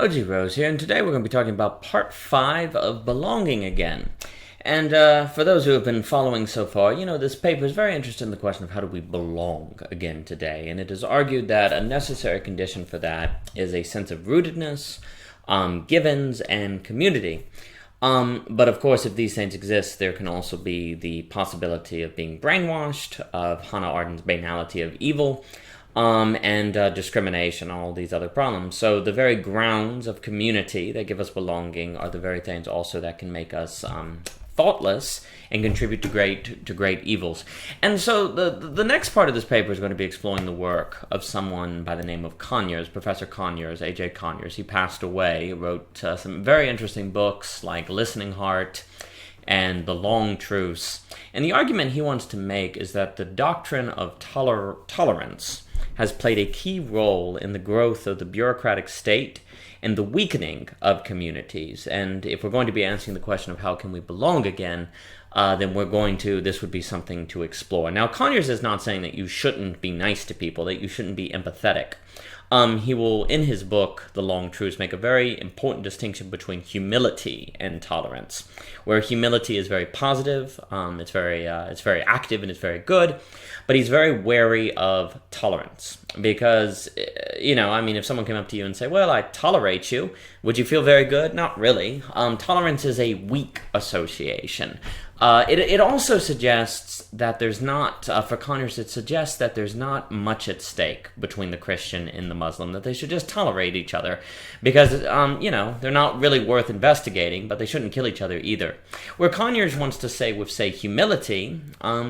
OG Rose here, and today we're going to be talking about part 5 of belonging again. And for those who have been following so far, you know, this paper is very interested in the question of how do we belong again today. And it is argued that a necessary condition for that is a sense of rootedness, givens, and community. But of course, if these things exist, there can also be the possibility of being brainwashed, of Hannah Arden's banality of evil, and discrimination, all these other problems. So the very grounds of community that give us belonging are the very things also that can make us thoughtless and contribute to great evils. And so the next part of this paper is going to be exploring the work of someone by the name of Conyers, Professor Conyers, A.J. Conyers. He passed away, wrote some very interesting books like Listening Heart and The Long Truce. And the argument he wants to make is that the doctrine of tolerance has played a key role in the growth of the bureaucratic state and the weakening of communities. And if we're going to be answering the question of how can we belong again, then this would be something to explore. Now, Conyers is not saying that you shouldn't be nice to people, that you shouldn't be empathetic. He will, in his book, The Long Truce, make a very important distinction between humility and tolerance, where humility is very positive, it's very active, and it's very good, but he's very wary of tolerance. Because, if someone came up to you and say, well, I tolerate you, would you feel very good? Not really. Tolerance is a weak association. It also suggests that there's not, for Conyers, it suggests that there's not much at stake between the Christian and the Muslim, that they should just tolerate each other, because, they're not really worth investigating, but they shouldn't kill each other either. Where Conyers wants to say with, say, humility,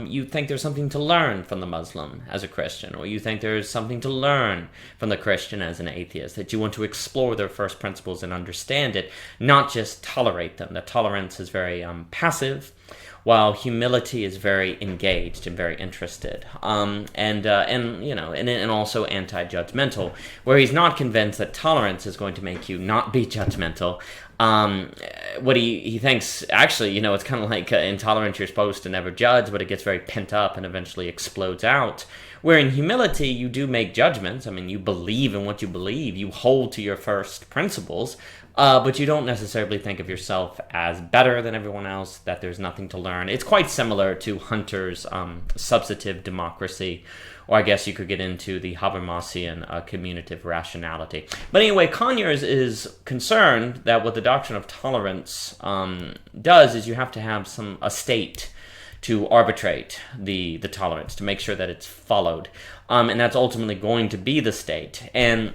you think there's something to learn from the Muslim as a Christian, or you think there's something to learn from the Christian as an atheist, that you want to explore their first principles and understand it, not just tolerate them. That tolerance is very passive, while humility is very engaged and very interested, and also anti-judgmental, where he's not convinced that tolerance is going to make you not be judgmental. What he thinks, actually, it's kind of like intolerance, you're supposed to never judge, but it gets very pent up and eventually explodes out. Where in humility, you do make judgments. You believe in what you believe. You hold to your first principles, but you don't necessarily think of yourself as better than everyone else, that there's nothing to learn. It's quite similar to Hunter's substantive democracy, or I guess you could get into the Habermasian communitive rationality. But anyway, Conyers is concerned that what the doctrine of tolerance does is you have to have a state to arbitrate the tolerance, to make sure that it's followed. And that's ultimately going to be the state. And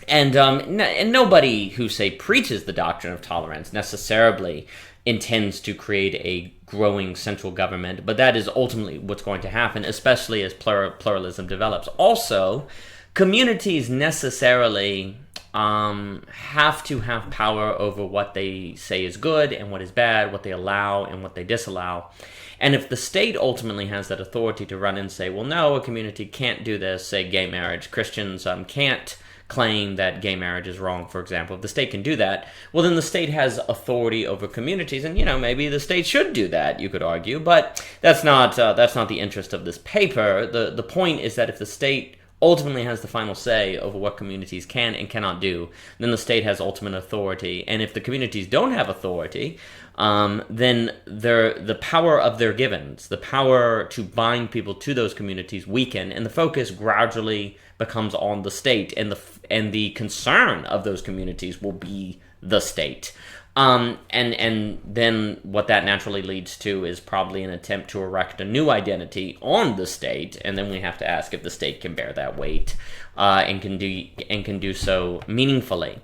nobody who, say, preaches the doctrine of tolerance necessarily intends to create a growing central government, but that is ultimately what's going to happen, especially as pluralism develops. Also, communities necessarily have to have power over what they say is good and what is bad, what they allow and what they disallow. And if the state ultimately has that authority to run and say, well, no, a community can't do this, say gay marriage, Christians can't claim that gay marriage is wrong, for example. If the state can do that, well, then the state has authority over communities, and maybe the state should do that, you could argue, but that's not the interest of this paper. The point is that if the state ultimately has the final say over what communities can and cannot do, then the state has ultimate authority. And if the communities don't have authority, then the power of their givens, the power to bind people to those communities, weaken, and the focus gradually becomes on the state, and the concern of those communities will be the state. And then what that naturally leads to is probably an attempt to erect a new identity on the state, and then we have to ask if the state can bear that weight and can do so meaningfully.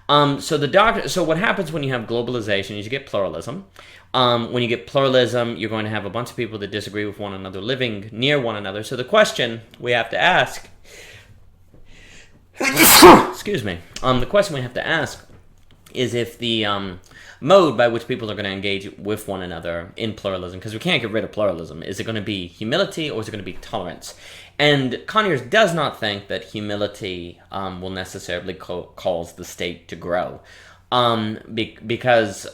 So what happens when you have globalization is you get pluralism. When you get pluralism, you're going to have a bunch of people that disagree with one another living near one another. So the question we have to ask, excuse me, the question we have to ask is if the mode by which people are going to engage with one another in pluralism, because we can't get rid of pluralism, is it going to be humility or is it going to be tolerance? And Conyers does not think that humility will necessarily cause the state to grow. Because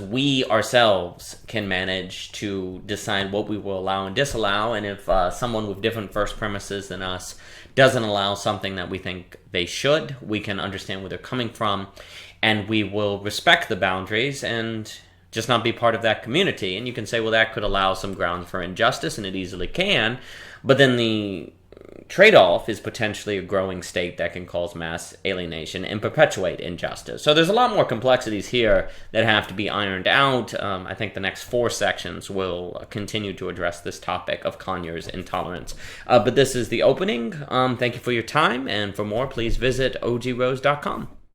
we ourselves can manage to decide what we will allow and disallow, and if someone with different first premises than us doesn't allow something that we think they should, we can understand where they're coming from, and we will respect the boundaries and just not be part of that community. And you can say, well, that could allow some grounds for injustice, and it easily can, but then the trade-off is potentially a growing state that can cause mass alienation and perpetuate injustice. So there's a lot more complexities here that have to be ironed out. I think the next 4 sections will continue to address this topic of Conyers intolerance. But this is the opening. Thank you for your time, and for more, please visit ogrose.com.